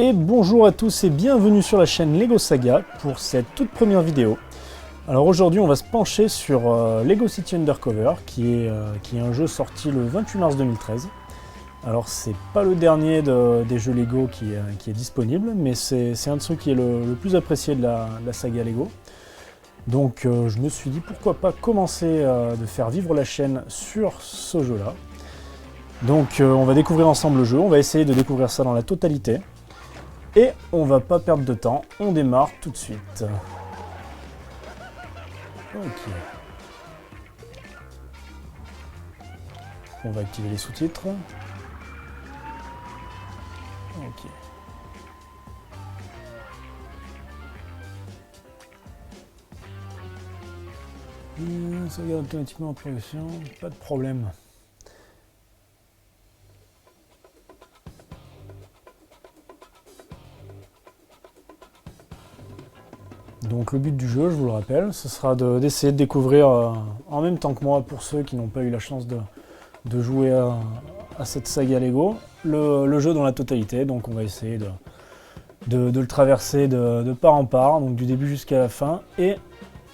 Et bonjour à tous et bienvenue sur la chaîne Lego Saga pour cette toute première vidéo. Alors aujourd'hui on va se pencher sur Lego City Undercover qui est un jeu sorti le 28 mars 2013. Alors c'est pas le dernier des jeux Lego qui est disponible, mais c'est un de ceux qui est le plus apprécié de la saga Lego. Donc je me suis dit pourquoi pas commencer de faire vivre la chaîne sur ce jeu là. Donc on va découvrir ensemble le jeu, on va essayer de découvrir ça dans la totalité. Et on va pas perdre de temps, on démarre tout de suite. Ok. On va activer les sous-titres. Ok. Ça regarde automatiquement en progression, pas de problème. Donc le but du jeu, je vous le rappelle, ce sera d'essayer de découvrir en même temps que moi, pour ceux qui n'ont pas eu la chance de jouer à cette saga Lego, le jeu dans la totalité. Donc on va essayer de le traverser de part en part, donc du début jusqu'à la fin, et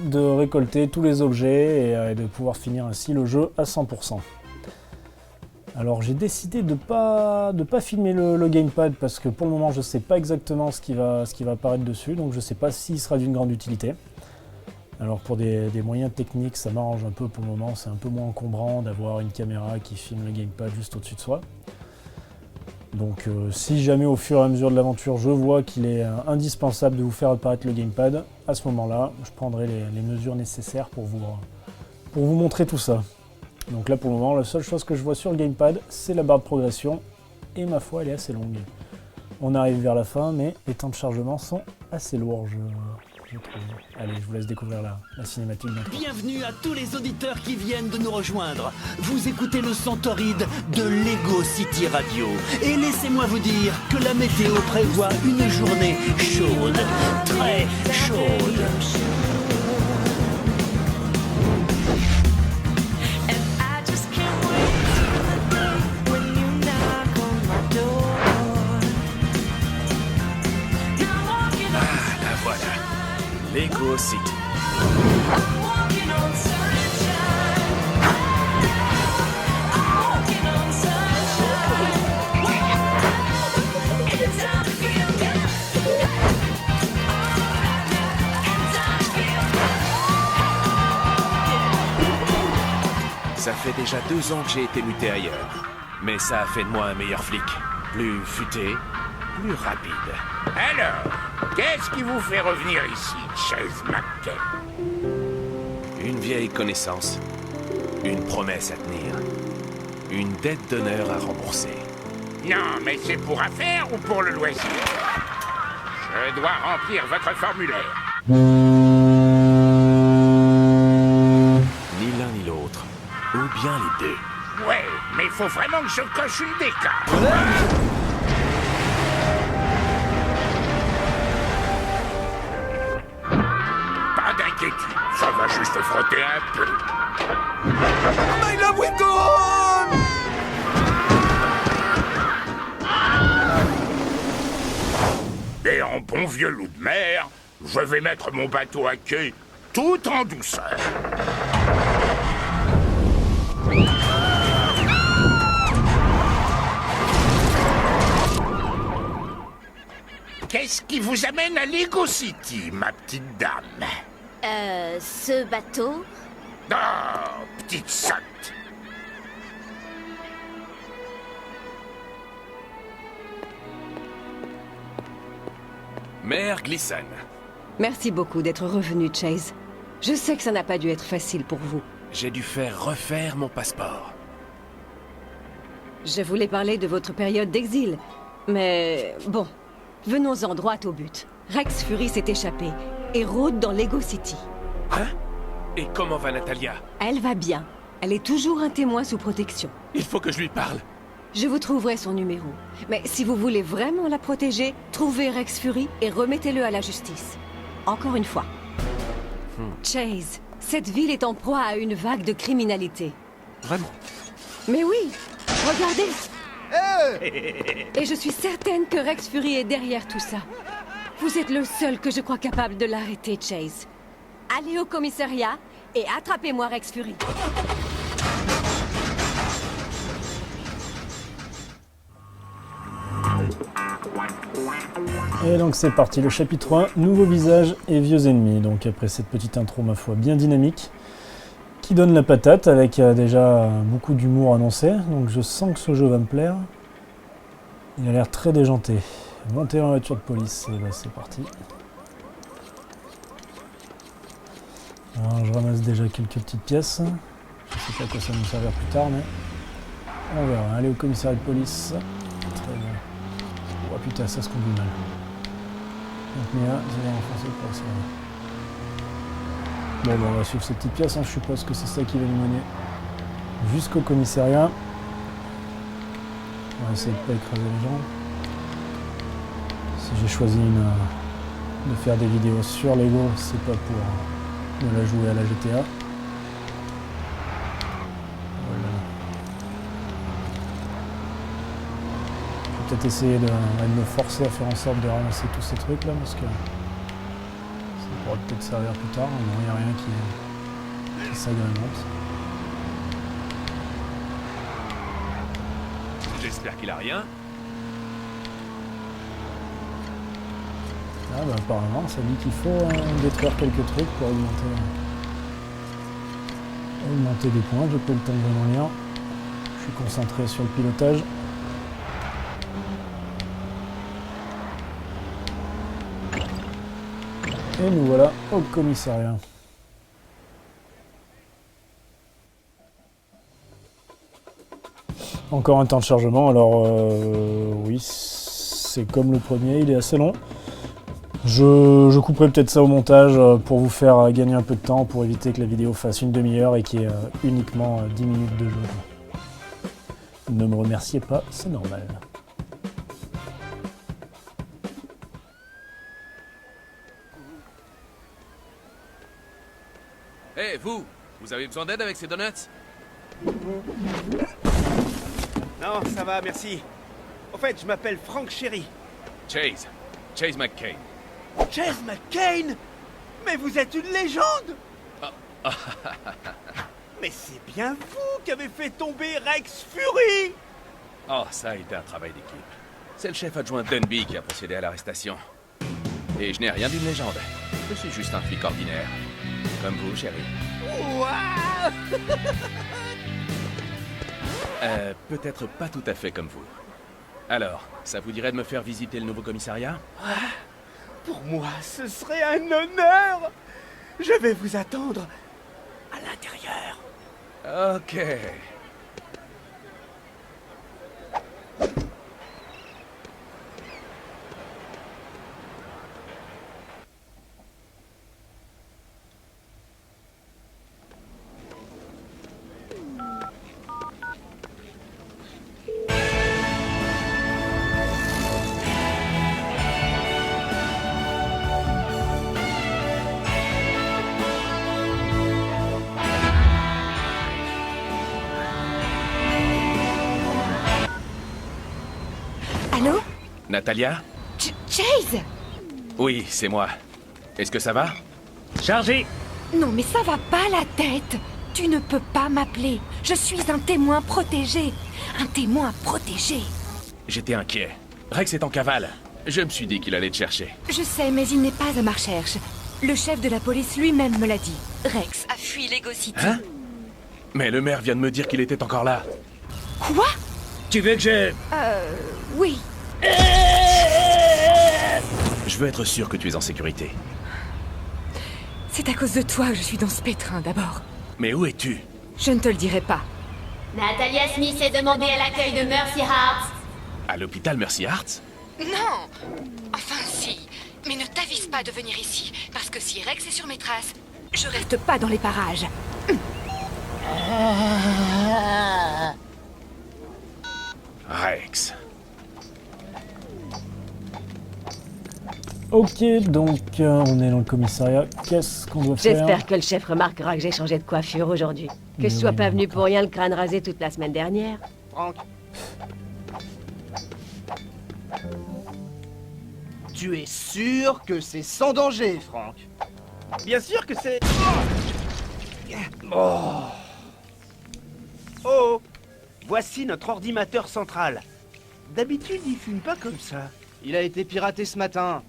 de récolter tous les objets et de pouvoir finir ainsi le jeu à 100%. Alors j'ai décidé de pas filmer le gamepad parce que pour le moment je ne sais pas exactement ce qui va apparaître dessus, donc je ne sais pas s'il sera d'une grande utilité. Alors pour des moyens techniques ça m'arrange un peu pour le moment, c'est un peu moins encombrant d'avoir une caméra qui filme le gamepad juste au-dessus de soi. Donc si jamais au fur et à mesure de l'aventure je vois qu'il est indispensable de vous faire apparaître le gamepad, à ce moment-là je prendrai les mesures nécessaires pour vous montrer tout ça. Donc là pour le moment la seule chose que je vois sur le gamepad c'est la barre de progression et ma foi elle est assez longue. On arrive vers la fin mais les temps de chargement sont assez lourds je trouve. Allez je vous laisse découvrir la cinématique d'intro. Bienvenue à tous les auditeurs qui viennent de nous rejoindre. Vous écoutez le son torride de Lego City Radio. Et laissez-moi vous dire que la météo prévoit une journée chaude, très chaude. Lego City. Ça fait déjà 2 ans que j'ai été muté ailleurs. Mais ça a fait de moi un meilleur flic. Plus futé, plus rapide. Alors, qu'est-ce qui vous fait revenir ici, Chase McKay? Une vieille connaissance. Une promesse à tenir. Une dette d'honneur à rembourser. Non, mais c'est pour affaire ou pour le loisir? Je dois remplir votre formulaire. Ni l'un ni l'autre. Ou bien les deux. Ouais, mais il faut vraiment que je coche une des cases. Pas d'inquiétude, ça va juste frotter un peu. My love will go on! Et en bon vieux loup de mer, je vais mettre mon bateau à quai tout en douceur. Qu'est-ce qui vous amène à Lego City, ma petite dame? Ce bateau? Oh, petite sotte. Mère Gleason. Merci beaucoup d'être revenu, Chase. Je sais que ça n'a pas dû être facile pour vous. J'ai dû faire refaire mon passeport. Je voulais parler de votre période d'exil. Mais bon, venons-en droit au but. Rex Fury s'est échappé et rôde dans Lego City. Hein? Et comment va Natalia? Elle va bien. Elle est toujours un témoin sous protection. Il faut que je lui parle. Je vous trouverai son numéro. Mais si vous voulez vraiment la protéger, trouvez Rex Fury et remettez-le à la justice. Encore une fois. Chase, cette ville est en proie à une vague de criminalité. Vraiment? Mais oui, regardez. Et je suis certaine que Rex Fury est derrière tout ça. Vous êtes le seul que je crois capable de l'arrêter, Chase. Allez au commissariat et attrapez-moi Rex Fury. Et donc c'est parti, le chapitre 1, nouveaux visages et vieux ennemis. Donc après cette petite intro, ma foi, bien dynamique, qui donne la patate avec déjà beaucoup d'humour annoncé. Donc je sens que ce jeu va me plaire. Il a l'air très déjanté. 21 voitures de police, et bah c'est parti. Alors je ramasse déjà quelques petites pièces. Je sais pas à quoi ça va nous servir plus tard, mais on verra. Allez au commissariat de police. Très bien. Oh putain, ça se conduit mal. Donc Mia, vous allez renforcer le procès. Bon, bah, on va suivre ces petites pièces, hein. Je suppose que c'est ça qui va nous mener jusqu'au commissariat. On va essayer de ne pas écraser les gens. Si j'ai choisi de faire des vidéos sur Lego, c'est pas pour me la jouer à la GTA. Peut-être essayer de me forcer à faire en sorte de ramasser tous ces trucs là parce que ça pourra peut-être servir plus tard. Non, il n'y a rien qui s'agrémente. J'espère qu'il a rien. Ah bah apparemment ça dit qu'il faut détruire quelques trucs pour augmenter des points. J'ai pas le temps de vraiment lire. Je suis concentré sur le pilotage. Et nous voilà au commissariat. Encore un temps de chargement, alors oui, c'est comme le premier, il est assez long. Je couperai peut-être ça au montage pour vous faire gagner un peu de temps, pour éviter que la vidéo fasse une demi-heure et qu'il y ait uniquement 10 minutes de jeu. Ne me remerciez pas, c'est normal. Hé, vous avez besoin d'aide avec ces donuts? Non, ça va, merci. En fait, je m'appelle Frank Sherry. Chase McCain. Chase McCain? Mais vous êtes une légende! Mais c'est bien vous qui avez fait tomber Rex Fury! Oh, ça a été un travail d'équipe. C'est le chef adjoint Dunby qui a procédé à l'arrestation. Et je n'ai rien d'une légende. Je suis juste un flic ordinaire. Comme vous, chérie. Waouh! Peut-être pas tout à fait comme vous. Alors, ça vous dirait de me faire visiter le nouveau commissariat? Pour moi, ce serait un honneur! Je vais vous attendre à l'intérieur. Ok. Allô? Natalia? Chase? Oui, c'est moi. Est-ce que ça va? Chargé! Non mais ça va pas la tête. Tu ne peux pas m'appeler. Je suis un témoin protégé. Un témoin protégé. J'étais inquiet. Rex est en cavale. Je me suis dit qu'il allait te chercher. Je sais, mais il n'est pas à ma recherche. Le chef de la police lui-même me l'a dit. Rex a fui Lego City. Hein? Mais le maire vient de me dire qu'il était encore là. Quoi? Tu veux que je... Oui. Je veux être sûr que tu es en sécurité. C'est à cause de toi que je suis dans ce pétrin d'abord. Mais où es-tu? Je ne te le dirai pas. Natalia Smith est demandée à l'accueil de Mercy Hearts. À l'hôpital Mercy Hearts? Non. Enfin si. Mais ne t'avise pas de venir ici. Parce que si Rex est sur mes traces, je reste pas dans les parages. Rex. Ok, donc on est dans le commissariat. Qu'est-ce qu'on doit faire? J'espère que le chef remarquera que j'ai changé de coiffure aujourd'hui. Que je sois pas venu pour rien le crâne rasé toute la semaine dernière. Frank, Tu es sûr que c'est sans danger, Franck? Bien sûr que c'est... Oh! Voici notre ordinateur central. D'habitude, il fume pas comme ça. Il a été piraté ce matin.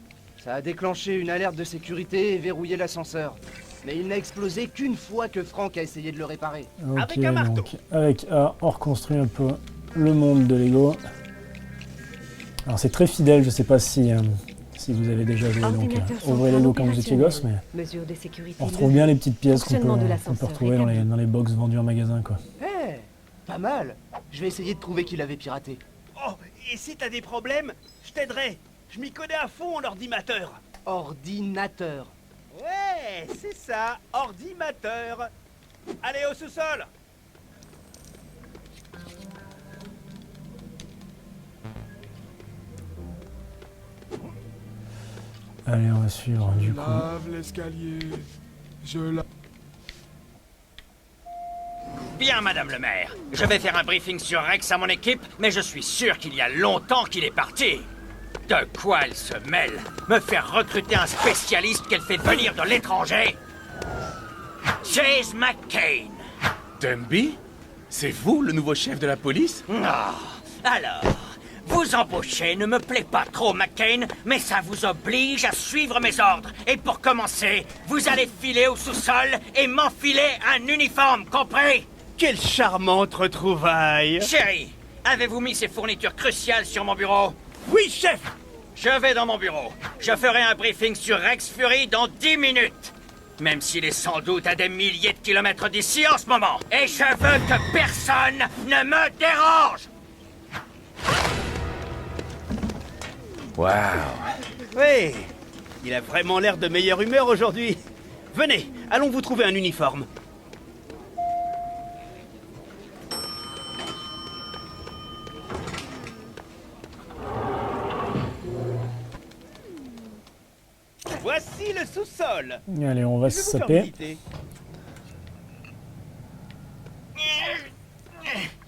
Ça a déclenché une alerte de sécurité et verrouillé l'ascenseur. Mais il n'a explosé qu'une fois que Franck a essayé de le réparer. Ok, avec un marteau. donc avec A, on reconstruit un peu le monde de Lego. Alors c'est très fidèle, je sais pas si vous avez déjà joué, donc ouvrez Lego quand vous étiez gosse, mais Mesures de sécurité on retrouve bien les petites pièces qu'on Fonctionnement de peut l'ascenseur retrouver dans les box vendues en magasin, quoi. Eh, pas mal. Je vais essayer de prouver qu'il avait piraté. Oh, et si t'as des problèmes, je t'aiderai. Je m'y connais à fond en ordinateur. Ordinateur. Ouais, c'est ça, ordinateur. Allez au sous-sol. Allez, on va suivre du coup. Lave l'escalier. Je la... Bien, madame le maire. Je vais faire un briefing sur Rex à mon équipe, mais je suis sûr qu'il y a longtemps qu'il est parti. De quoi elle se mêle? Me faire recruter un spécialiste qu'elle fait venir de l'étranger? Chase McCain. Denby? C'est vous, le nouveau chef de la police? Alors, vous embaucher ne me plaît pas trop, McCain, mais ça vous oblige à suivre mes ordres. Et pour commencer, vous allez filer au sous-sol et m'enfiler un uniforme, compris? Quelle charmante retrouvaille. Chérie, avez-vous mis ces fournitures cruciales sur mon bureau? Oui, chef. Je vais dans mon bureau. Je ferai un briefing sur Rex Fury dans 10 minutes. Même s'il est sans doute à des milliers de kilomètres d'ici en ce moment. Et je veux que personne ne me dérange. Waouh! Oui, il a vraiment l'air de meilleure humeur aujourd'hui. Venez, allons vous trouver un uniforme. Voici le sous-sol. Allez, on va se saper.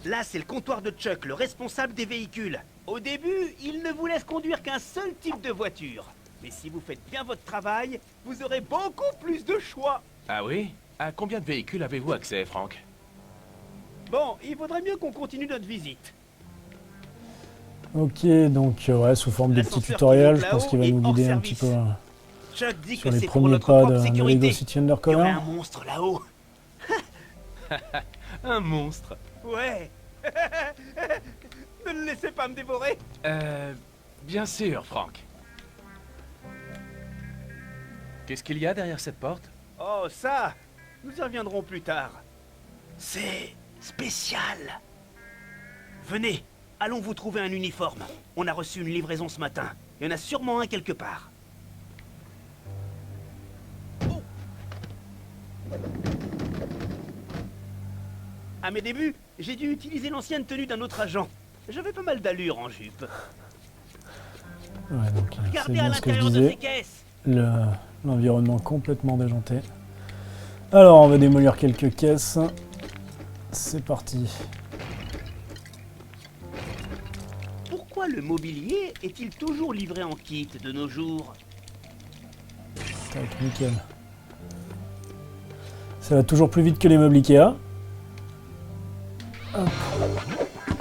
Là, c'est le comptoir de Chuck, le responsable des véhicules. Au début, il ne vous laisse conduire qu'un seul type de voiture. Mais si vous faites bien votre travail, vous aurez beaucoup plus de choix. Ah oui? À combien de véhicules avez-vous accès, Franck? Bon, il vaudrait mieux qu'on continue notre visite. Ok, donc ouais, sous forme de petits tutoriels, je pense qu'il va nous guider un petit peu Chuck dit sur que les c'est pour premiers notre pas propre de sécurité. Lego City Il y aurait Undercover. un monstre là-haut. Un monstre. Ouais. Ne le laissez pas me dévorer. Bien sûr, Franck. Qu'est-ce qu'il y a derrière cette porte? Oh, ça, nous y reviendrons plus tard. C'est spécial. Venez, allons vous trouver un uniforme. On a reçu une livraison ce matin. Il y en a sûrement un quelque part. Oh. À mes débuts, j'ai dû utiliser l'ancienne tenue d'un autre agent. J'avais pas mal d'allure en jupe. Ouais, donc c'est Regardez à bien ce que je l'intérieur de ces disais. caisses. L'environnement complètement déjanté. Alors, on va démolir quelques caisses. C'est parti. Pourquoi le mobilier est-il toujours livré en kit de nos jours? Tac, nickel. Ça va toujours plus vite que les meubles Ikea. Hop.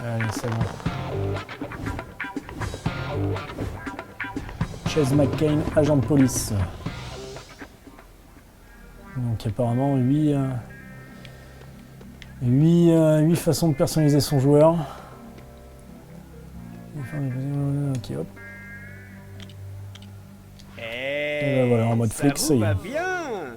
Allez, c'est bon. Chase McCain, agent de police. Donc apparemment 8 façons de personnaliser son joueur. Ok, hop. Et ben voilà, en mode flex, ça y va est. bien.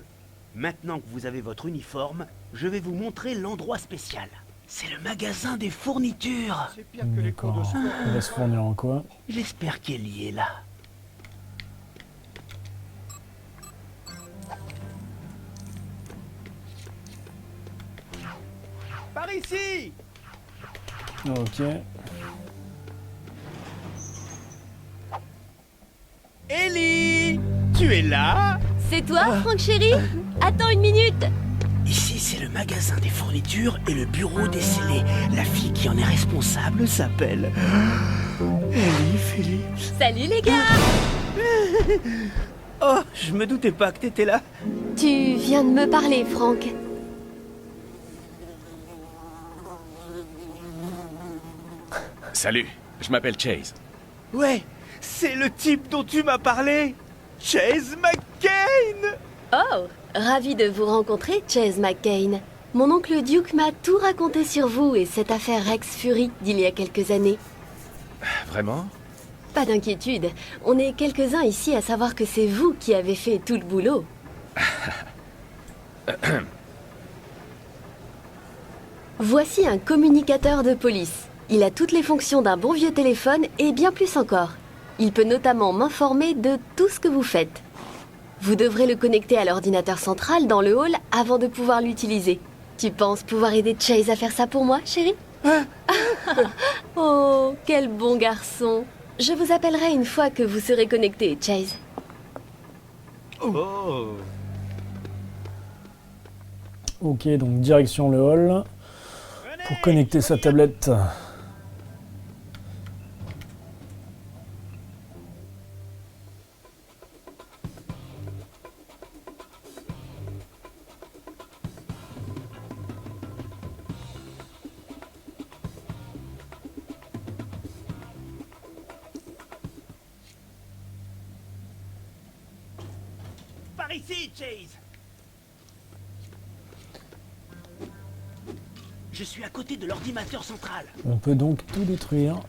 Maintenant que vous avez votre uniforme, je vais vous montrer l'endroit spécial. C'est le magasin des fournitures. C'est pire que les cours de D'accord. sport. On va se fournir en quoi? J'espère qu'elle y est là. Par ici. Ok. Ellie, tu es là? C'est toi, Franck chéri? Attends une minute. Ici, c'est le magasin des fournitures et le bureau des scellés. La fille qui en est responsable s'appelle Ellie Phillips. Salut les gars. Oh, je me doutais pas que t'étais là. Tu viens de me parler, Frank. Salut, je m'appelle Chase. Ouais, c'est le type dont tu m'as parlé. Chase McCain. Oh, ravi de vous rencontrer, Chase McCain. Mon oncle Duke m'a tout raconté sur vous et cette affaire Rex Fury d'il y a quelques années. Vraiment? Pas d'inquiétude, on est quelques-uns ici à savoir que c'est vous qui avez fait tout le boulot. Voici un communicateur de police. Il a toutes les fonctions d'un bon vieux téléphone et bien plus encore. Il peut notamment m'informer de tout ce que vous faites. Vous devrez le connecter à l'ordinateur central dans le hall avant de pouvoir l'utiliser. Tu penses pouvoir aider Chase à faire ça pour moi, chérie? Oh, quel bon garçon. Je vous appellerai une fois que vous serez connecté, Chase. Oh. Ok, donc direction le hall pour connecter sa tablette. Par ici, Chase. Je suis à côté de l'ordinateur central. On peut donc tout détruire.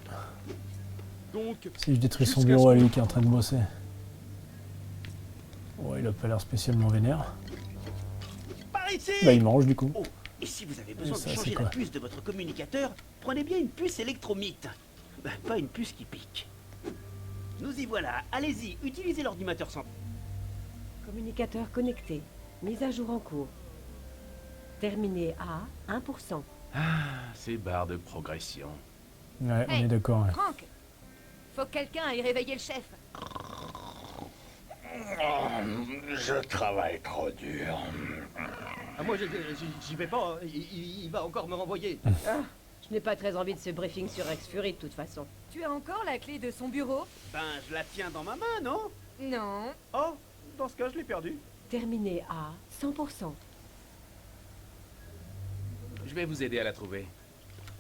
Donc, Si je détruis son bureau à lui qui est en train de bosser. Ouais, il a pas l'air spécialement vénère. Par ici. Bah il mange du coup. Oh, et si vous avez besoin Ça, de c'est changer quoi? la puce de votre communicateur, prenez bien une puce électromite. Ben, pas une puce qui pique. Nous y voilà. Allez-y, utilisez l'ordinateur central. Communicateur connecté. Mise à jour en cours. Terminé à 1%. Ah, ces barres de progression. Ouais, on Hey, est d'accord. Ouais. Frank, faut que quelqu'un aille réveiller le chef. Je travaille trop dur. Ah, moi, j'y vais pas. Il va encore me renvoyer. Je n'ai pas très envie de ce briefing sur Rex Fury de toute façon. Tu as encore la clé de son bureau? Ben, je la tiens dans ma main, non? Non. Oh, dans ce cas, je l'ai perdue. Terminé à 100%. Je vais vous aider à la trouver.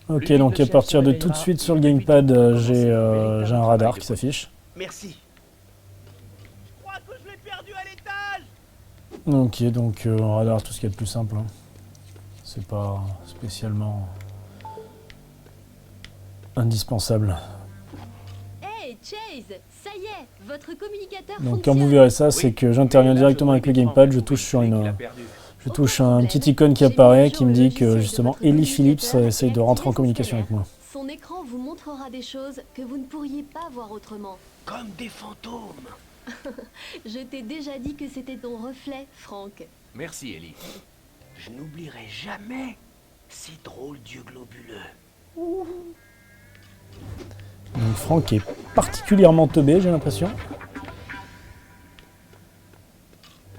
Ok, donc à partir de tout de suite sur le gamepad, j'ai un radar qui s'affiche. Merci. Je crois que je l'ai perdu à l'étage. Ok, donc radar, tout ce qu'il y a de plus simple. Hein. C'est pas spécialement indispensable. Hey, Chase, ça y est, votre communicateur Donc quand fonctionne. vous verrez ça, c'est que j'interviens directement avec le gamepad, je touche sur une... Je touche un petit icône qui apparaît qui me dit que justement Ellie Phillips essaye de rentrer en communication avec moi. Son écran vous montrera des choses que vous ne pourriez pas voir autrement. Comme des fantômes. Je t'ai déjà dit que c'était ton reflet, Frank. Merci, Ellie. Je n'oublierai jamais ces drôles d'yeux globuleux. Donc Frank est particulièrement teubé, j'ai l'impression.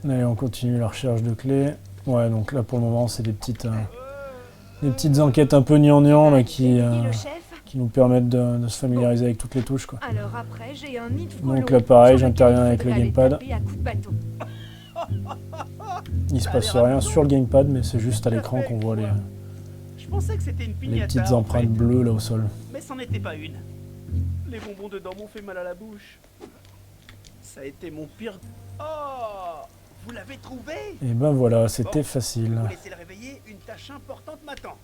Allez, on continue la recherche de clés. Ouais, donc là pour le moment c'est des petites enquêtes un peu gnangnan là, qui nous permettent de se familiariser avec toutes les touches quoi. Alors après, j'ai un nid de Donc frelons là pareil, sur lequel j'interviens il avec le faudrait aller gamepad. taper à coups de bâton. Il se passe rien sur le gamepad, mais c'est juste à l'écran qu'on voit Je pensais que c'était une les piñata. petites en empreintes fait. bleues là au sol. Mais c'en était pas une. Les bonbons dedans m'ont fait mal à la bouche. Ça a été mon pire... Oh! Vous l'avez trouvé? Et ben voilà, c'était Bon, facile. Vous laissez le réveiller, une tâche importante m'attend.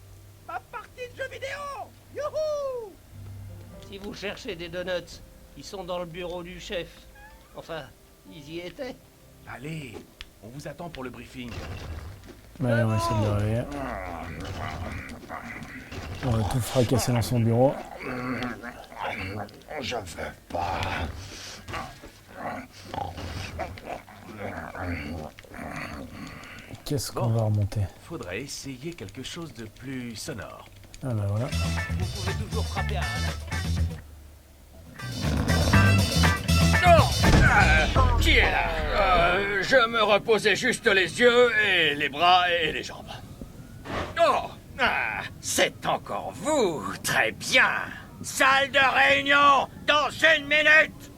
Ma partie de jeux vidéo! Youhou! Si vous cherchez des donuts, ils sont dans le bureau du chef. Enfin, ils y étaient. Allez, on vous attend pour le briefing. Ouais, on va essayer de le réveiller. On va tout fracasser dans son bureau. Je veux pas. Qu'est-ce qu'on va remonter? Faudrait essayer quelque chose de plus sonore. Ah bah voilà. Vous pouvez toujours frapper à Qui est là? Je me reposais juste les yeux et les bras et les jambes. Oh! Ah, c'est encore vous! Très bien! Salle de réunion! Dans une minute!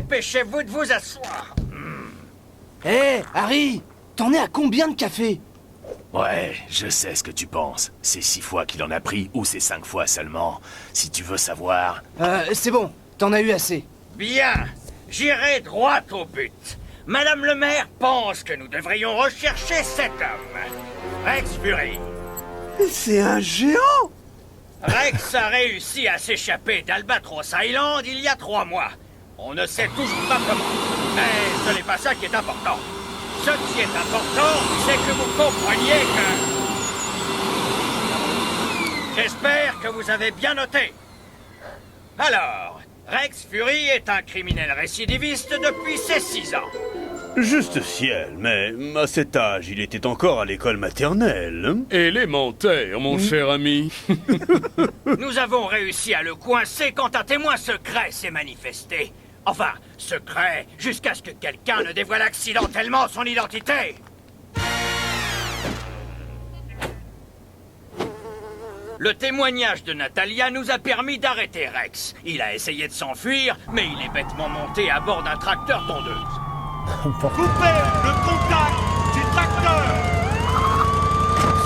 dépêchez-vous de vous asseoir. Hé, Harry, t'en es à combien de café? Ouais, je sais ce que tu penses. C'est 6 fois qu'il en a pris ou c'est 5 fois seulement. Si tu veux savoir... C'est bon, t'en as eu assez. Bien, j'irai droit au but. Madame le maire pense que nous devrions rechercher cet homme. Rex Fury. C'est un géant! Rex a réussi à s'échapper d'Albatros Island il y a 3 mois. On ne sait toujours pas comment. Mais ce n'est pas ça qui est important. Ce qui est important, c'est que vous compreniez que... J'espère que vous avez bien noté. Alors, Rex Fury est un criminel récidiviste depuis ses 6 ans. Juste ciel, mais à cet âge, il était encore à l'école maternelle. Élémentaire, mon cher ami. Nous avons réussi à le coincer quand un témoin secret s'est manifesté. Enfin, secret, jusqu'à ce que quelqu'un ne dévoile accidentellement son identité. Le témoignage de Natalia nous a permis d'arrêter Rex. Il a essayé de s'enfuir, mais il est bêtement monté à bord d'un tracteur tondeuse. Coupez le contact du tracteur!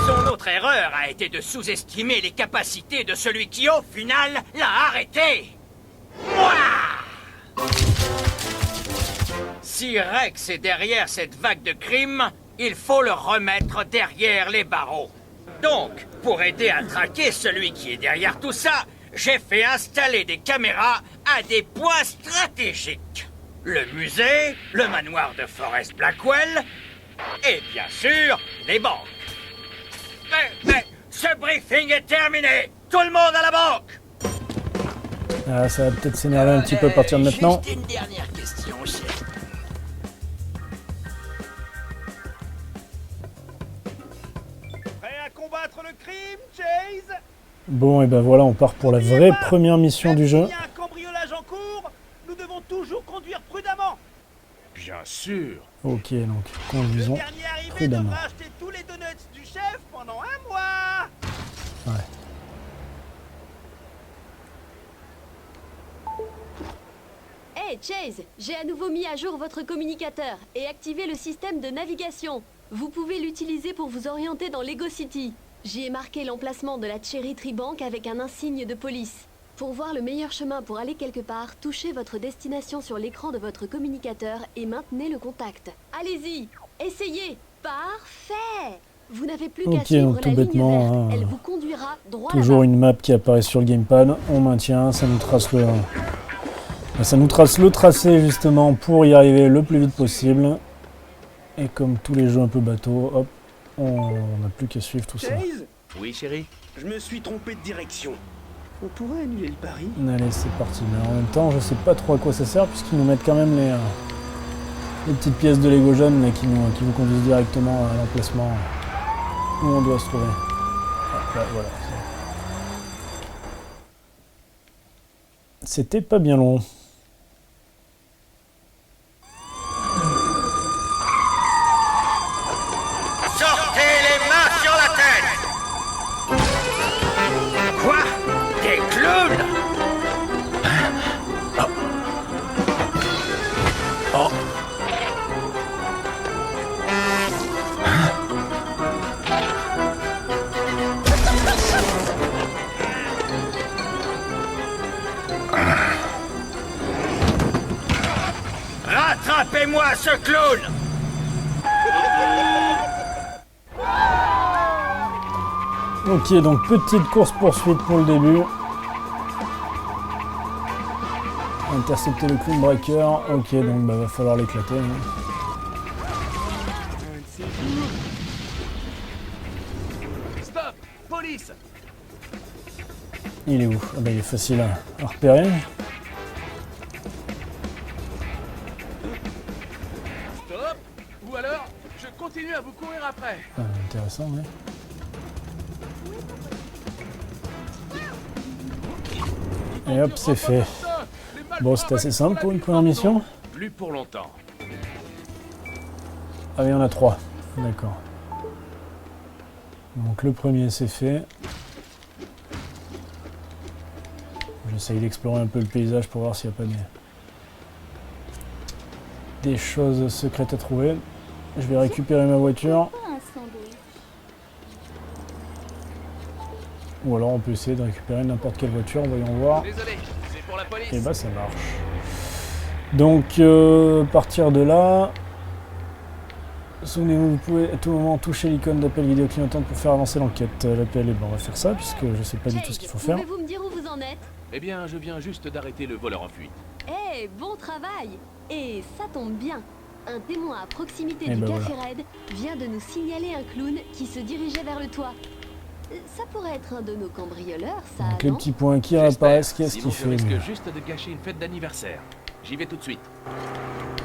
Son autre erreur a été de sous-estimer les capacités de celui qui, au final, l'a arrêté. Moi! Si Rex est derrière cette vague de crimes, il faut le remettre derrière les barreaux. Donc, pour aider à traquer celui qui est derrière tout ça, j'ai fait installer des caméras à des points stratégiques. Le musée, le manoir de Forest Blackwell, et bien sûr, les banques. Mais, ce briefing est terminé! Tout le monde à la banque! Ah, ça va peut-être s'énerver un petit peu à partir de maintenant. Juste une dernière question, chef. Prêt à combattre le crime, Chase? Bon, et ben voilà, on part pour la vraie première mission du jeu. S'il y a un cambriolage en cours, nous devons toujours conduire prudemment. Bien sûr. Ok, donc conduisons Le dernier arrivé prudemment. devra acheter tous les donuts du chef pendant 1 mois. Ouais. Hey Chase, j'ai à nouveau mis à jour votre communicateur et activé le système de navigation. Vous pouvez l'utiliser pour vous orienter dans Lego City. J'y ai marqué l'emplacement de la Cherry Tree Bank avec un insigne de police. Pour voir le meilleur chemin pour aller quelque part, touchez votre destination sur l'écran de votre communicateur et maintenez le contact. Allez-y, essayez. Parfait. Vous n'avez plus qu'à Ok, suivre donc la tout ligne bêtement, verte. hein, Elle vous conduira droit toujours là-bas. une map qui apparaît sur le gamepad. On maintient, ça nous trace le tracé justement pour y arriver le plus vite possible. Et comme tous les jeux un peu bateau, hop, on n'a plus qu'à suivre tout ça. Chase, Oui, chérie? je me suis trompé de direction. On pourrait annuler le pari? Allez, c'est parti. Mais en même temps, je sais pas trop à quoi ça sert puisqu'ils nous mettent quand même les petites pièces de Lego jaunes là, qui vous conduisent directement à l'emplacement où on doit se trouver. Hop, là, voilà. C'était pas bien long. Sortez les mains sur la tête! Quoi? Des clowns? Oh. Rattrapez-moi ce clown! Ok, donc petite course-poursuite pour le début. Intercepter le clown breaker. Ok, donc bah, va falloir l'éclater. Stop! Police! Il est où? Ah bah, il est facile à repérer. Stop! Ou alors, je continue à vous courir après. Ah, intéressant, ouais. Et hop, c'est fait. Bon, c'est assez simple pour une première mission. Plus pour longtemps. Ah, il y en a 3. D'accord. Donc le premier, c'est fait. J'essaye d'explorer un peu le paysage pour voir s'il n'y a pas des choses secrètes à trouver. Je vais récupérer ma voiture. Ou alors on peut essayer de récupérer n'importe quelle voiture, voyons voir. Désolé, c'est pour la police. Et bah ça marche. Donc partir de là. Souvenez-vous, vous pouvez à tout moment toucher l'icône d'appel vidéo clignotante pour faire avancer l'enquête. L'appel, et ben on va faire ça puisque je sais pas du tout ce qu'il faut faire. Pouvez-vous me dire où vous en êtes? Eh bien, je viens juste d'arrêter le voleur en fuite. Eh, bon travail! Et ça tombe bien. Un témoin à proximité Et du ben Café voilà. Red vient de nous signaler un clown qui se dirigeait vers le toit. Ça pourrait être un de nos cambrioleurs, ça, Donc les non? petits points qui J'espère. apparaissent, qu'est-ce Sinon, qu'il je fait risque lui? juste de gâcher une fête d'anniversaire. J'y vais tout de suite.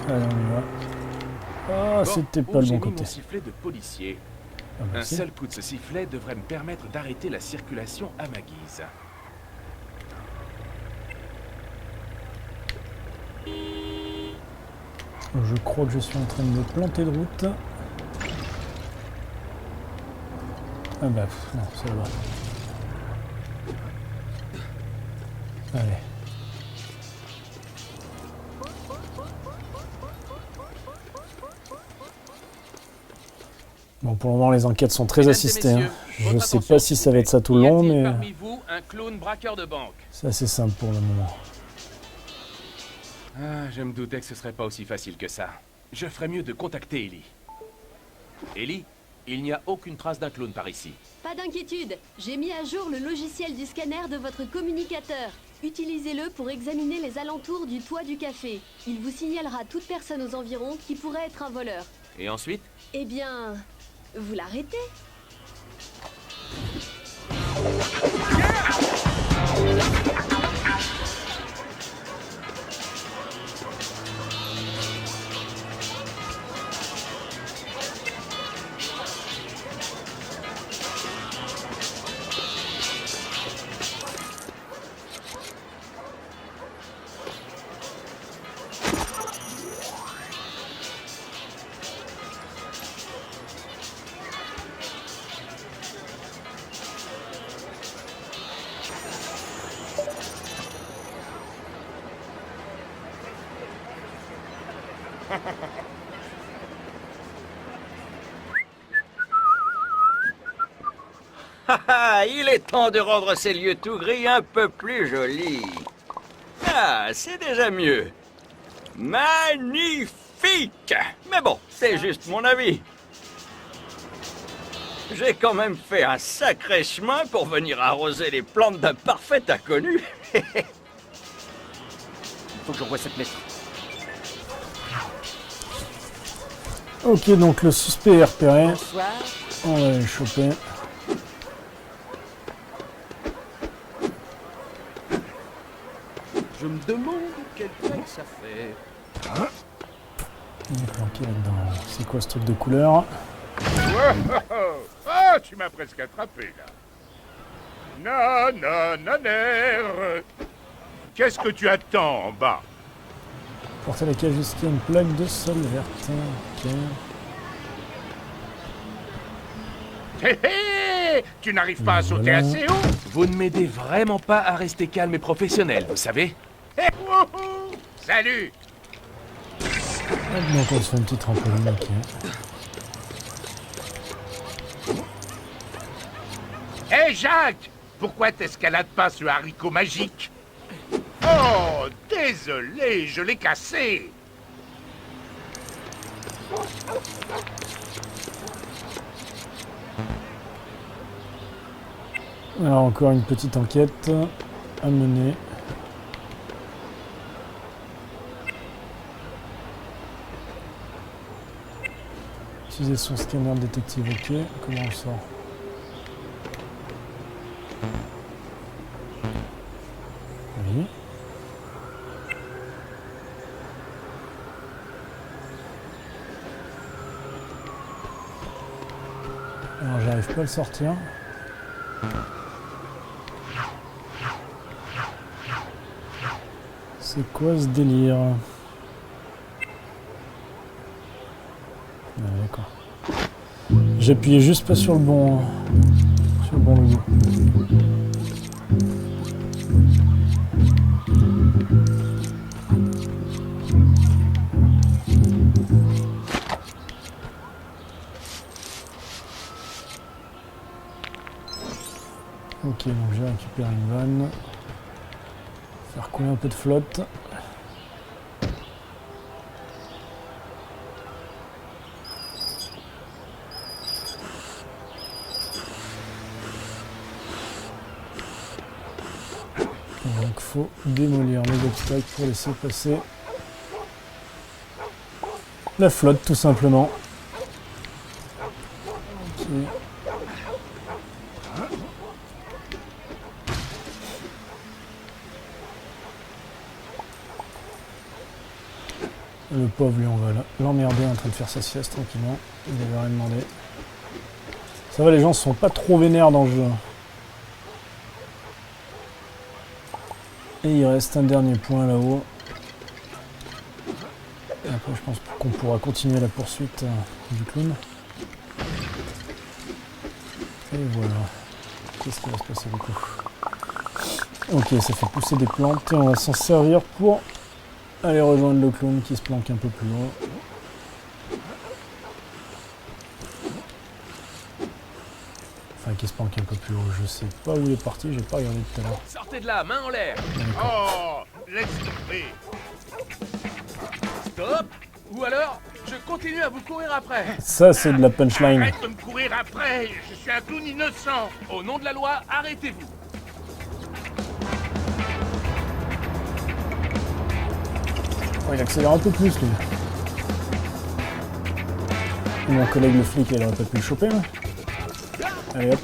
Allez, on y va. Ah, Bon, c'était où pas le j'ai bon mis côté. mon sifflet de policier. Ah bah Un si. seul coup de ce sifflet devrait me permettre d'arrêter la circulation à ma guise. Je crois que je suis en train de me planter de route. Ah bah, non, c'est là-bas. Allez. Bon, pour le moment, les enquêtes sont très Mesdames et assistées. messieurs, Je votre sais attention, pas si ça va être ça tout le long, Y a-t-il mais parmi vous un clown braqueur de banque? c'est assez simple pour le moment. Ah, je me doutais que ce serait pas aussi facile que ça. Je ferais mieux de contacter Ellie. Ellie, il n'y a aucune trace d'un clown par ici. Pas d'inquiétude, j'ai mis à jour le logiciel du scanner de votre communicateur. Utilisez-le pour examiner les alentours du toit du café. Il vous signalera toute personne aux environs qui pourrait être un voleur. Et ensuite? Eh bien, vous l'arrêtez? Il est temps de rendre ces lieux tout gris un peu plus jolis. Ah, c'est déjà mieux. Magnifique! Mais bon, c'est juste mon avis. J'ai quand même fait un sacré chemin pour venir arroser les plantes d'un parfait inconnu. Faut que j'envoie cette lettre. Ok, donc le suspect est repéré. Bonsoir. On va le choper. Je me demande quel taille ça fait. Il est planqué là-dedans. C'est quoi ce truc de couleur? Ah, tu m'as presque attrapé, là. Non, non, non, non. Qu'est-ce que tu attends en bas? Porter la cage jusqu'à une plaque de sol verte. Ok. Hé hé! Tu n'arrives pas à sauter Voilà. assez haut? Vous ne m'aidez vraiment pas à rester calme et professionnel, vous savez? Hé, wouhou! Salut! Hop, donc on se fait une petite trampoline, ok. Hé, Jacques! Pourquoi t'escalades pas ce haricot magique? Oh, désolé, je l'ai cassé! Alors encore une petite enquête à mener. Utiliser son scanner de détective, ok. Comment on sort? Oui. Alors j'arrive pas à le sortir. C'est quoi ce délire? Ah, d'accord. J'appuyais juste pas sur le bon logo. Ok, donc j'ai récupéré une vanne. Faire couler un peu de flotte. Donc faut démolir les obstacles pour laisser passer la flotte tout simplement. Ok. Le pauvre lui, on va l'emmerder en train de faire sa sieste tranquillement. Il avait rien demandé. Ça va, les gens sont pas trop vénères dans le jeu. Et il reste un dernier point là-haut. Et après, je pense qu'on pourra continuer la poursuite du clown. Et voilà. Qu'est-ce qui va se passer du coup? Ok, ça fait pousser des plantes et on va s'en servir pour aller rejoindre le clown qui se planque un peu plus haut. Enfin, qui se planque un peu plus haut. Je sais pas où il est parti, j'ai pas regardé tout à l'heure. Sortez de là, main en l'air. Oh, laisse tomber. Stop. Ou alors, je continue à vous courir après. Ça, c'est de la punchline. Arrête de me courir après, je suis un clown innocent. Au nom de la loi, arrêtez-vous. Oh, il accélère un peu plus, lui. Et mon collègue le flic, il aurait pas pu le choper, là. Allez, hop.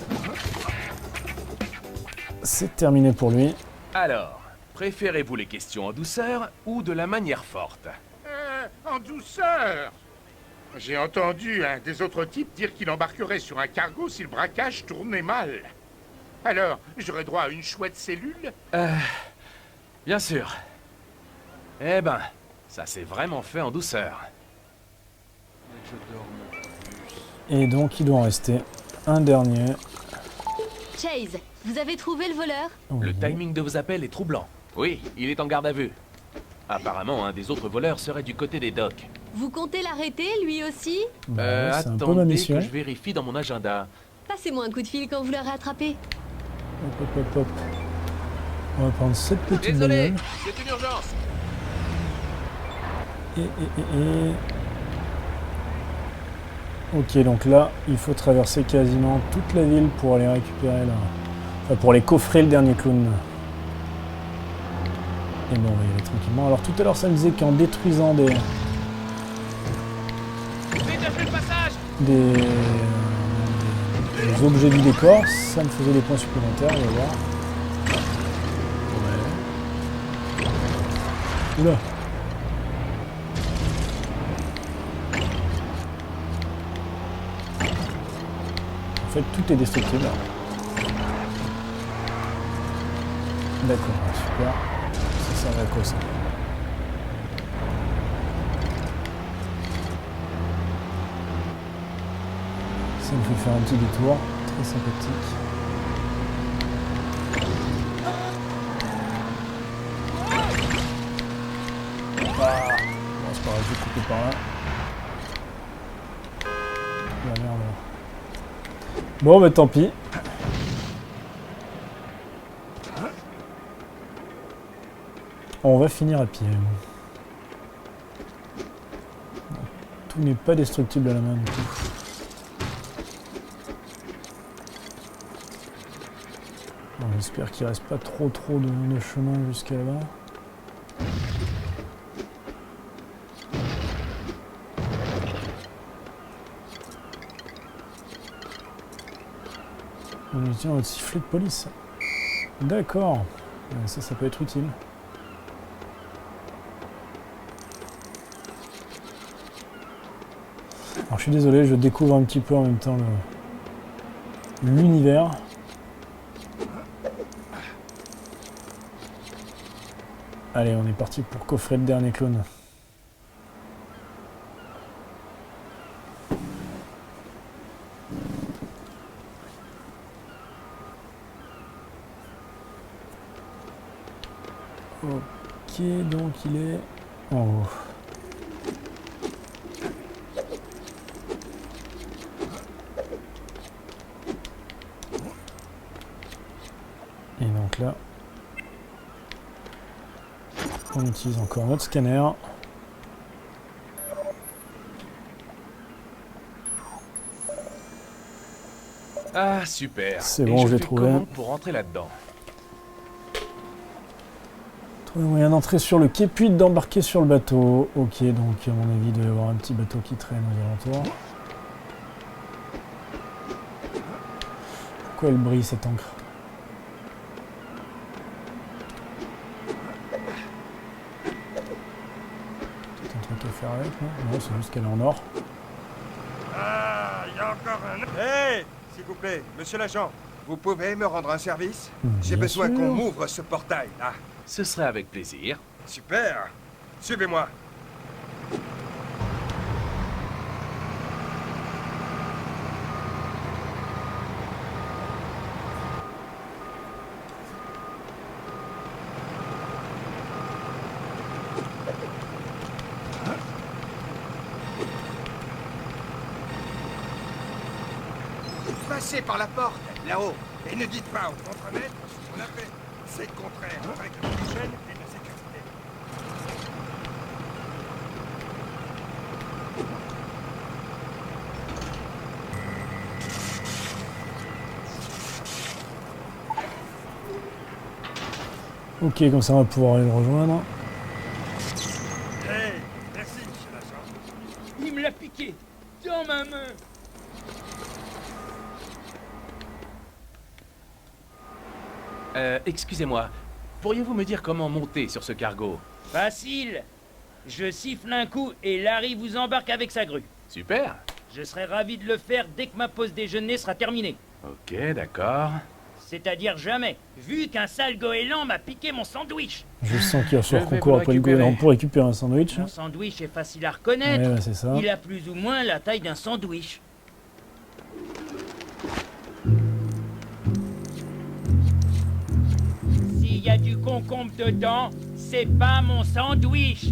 C'est terminé pour lui. Alors, préférez-vous les questions en douceur ou de la manière forte? En douceur. J'ai entendu un des autres types dire qu'il embarquerait sur un cargo si le braquage tournait mal. Alors, j'aurais droit à une chouette cellule? Bien sûr. Eh ben, ça s'est vraiment fait en douceur. Et donc, il doit en rester un dernier. Chase, vous avez trouvé le voleur? Le timing de vos appels est troublant. Oui, il est en garde à vue. Apparemment, un des autres voleurs serait du côté des docks. Vous comptez l'arrêter, lui aussi? C'est un peu ma Attendez mission. que je vérifie dans mon agenda. Passez-moi un coup de fil quand vous l'aurez attrapé. Hop, hop, hop, hop. On va prendre cette petite Désolé, bagnole. c'est une urgence. Ok, donc là, il faut traverser quasiment toute la ville pour aller récupérer la... Enfin, pour aller coffrer le dernier clown. Et bon, on va y aller tranquillement. Alors tout à l'heure, ça me disait qu'en détruisant des objets du décor, ça me faisait des points supplémentaires, on va voir. Ouais. Oula. En fait, tout est destructible. D'accord, super. Ça servait à quoi ça? Ça me fait faire un petit détour, très sympathique. Ah, bon, c'est pas grave, je vais couper par là. La merde. Bon, bah tant pis. On va finir à pied. Tout n'est pas destructible à la main du coup. Bon, j'espère qu'il reste pas trop de chemin jusqu'à là-bas. On utilise notre sifflet de police. D'accord. Ça peut être utile. Alors je suis désolé, je découvre un petit peu en même temps l'univers. Allez, on est parti pour coffrer le dernier clone. Ok, donc il est en haut. Donc là, on utilise encore notre scanner. Ah, super. C'est Et bon, je l'ai fais trouvé. comment pour rentrer là-dedans? Trouver moyen d'entrer sur le quai puis d'embarquer sur le bateau. Ok, donc à mon avis, il doit y avoir un petit bateau qui traîne aux alentours. Pourquoi elle brille cette encre? Peut-être un truc à faire avec, non? Non, c'est juste qu'elle est en or. Ah, il y a encore un... Hé, s'il vous plaît, monsieur l'agent, vous pouvez me rendre un service? J'ai Bien besoin sûr. qu'on m'ouvre ce portail, là. Ce serait avec plaisir. Super. Suivez-moi. Passez par la porte, là-haut, et ne dites pas au contremaître ce qu'on a fait. C'est contraire aux règles d'hygiène et de sécurité. Ok, comme ça on va pouvoir aller le rejoindre. Hey, merci, monsieur l'agent. Il me l'a piqué dans ma main. Excusez-moi, pourriez-vous me dire comment monter sur ce cargo? Facile. Je siffle un coup et Larry vous embarque avec sa grue. Super. Je serai ravi de le faire dès que ma pause déjeuner sera terminée. Ok, d'accord. C'est-à-dire jamais, vu qu'un sale goéland m'a piqué mon sandwich. Je sens qu'il va falloir Je qu'on vais court vous après le récupérer. goéland pour récupérer un sandwich. Mon sandwich est facile à reconnaître. Ouais, c'est ça. Il a plus ou moins la taille d'un sandwich. S'il y a du concombre dedans, c'est pas mon sandwich.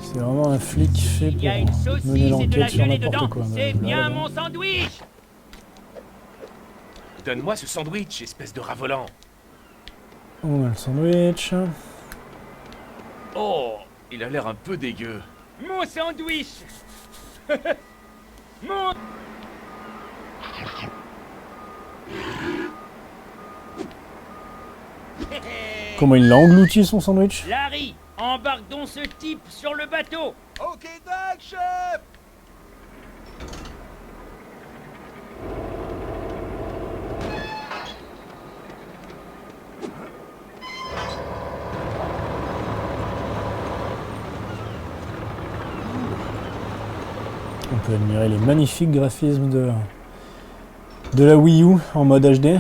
C'est vraiment un flic fait Il y a une pour mener saucisse et de la l'enquête sur gelée dedans. n'importe quoi. C'est Là, bien là, mon sandwich. Donne-moi ce sandwich, espèce de rat volant. On a le sandwich. Oh, il a l'air un peu dégueu. Mon sandwich. Mon... Comment il l'a englouti son sandwich? Larry, embarque donc ce type sur le bateau. Ok, Doc, chef. On peut admirer les magnifiques graphismes de la Wii U en mode HD.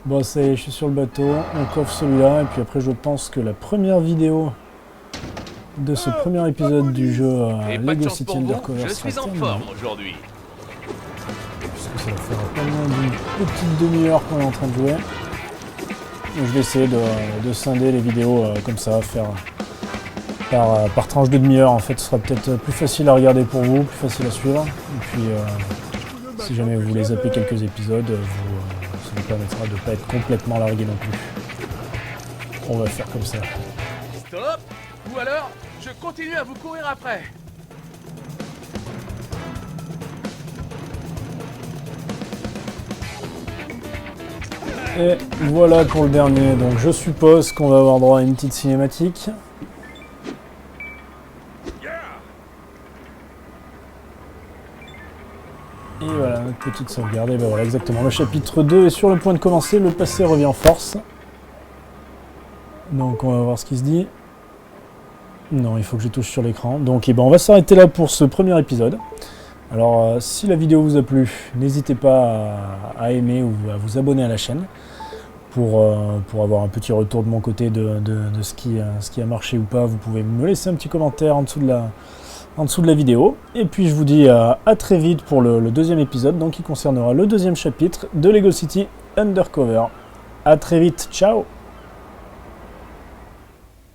Bon, ça y est, je suis sur le bateau, on coffre celui-là, et puis après je pense que la première vidéo de ce premier épisode du jeu Et pas de Lego chance City pour vous, Undercover je sera suis en terminée. forme aujourd'hui. Puisque ça va faire pas moins d'une petite demi-heure qu'on est en train de jouer. Et je vais essayer de scinder les vidéos comme ça, faire par tranche de demi-heure. En fait, ce sera peut-être plus facile à regarder pour vous, plus facile à suivre. Et puis, si jamais vous voulez zapper quelques épisodes, ça vous permettra de ne pas être complètement largué non plus. On va faire comme ça. Stop! Ou alors, je continue à vous courir après. Et voilà pour le dernier. Donc je suppose qu'on va avoir droit à une petite cinématique. Et voilà, notre petite sauvegarde. Et ben voilà, exactement. Le chapitre 2 est sur le point de commencer. Le passé revient en force. Donc on va voir ce qui se dit. Non, il faut que je touche sur l'écran. Donc eh ben, on va s'arrêter là pour ce premier épisode. Alors si la vidéo vous a plu, n'hésitez pas à aimer ou à vous abonner à la chaîne pour avoir un petit retour de mon côté de ce qui a marché ou pas. Vous pouvez me laisser un petit commentaire en dessous de la vidéo. Et puis je vous dis à très vite pour le deuxième épisode, donc qui concernera le deuxième chapitre de Lego City Undercover. A très vite, ciao!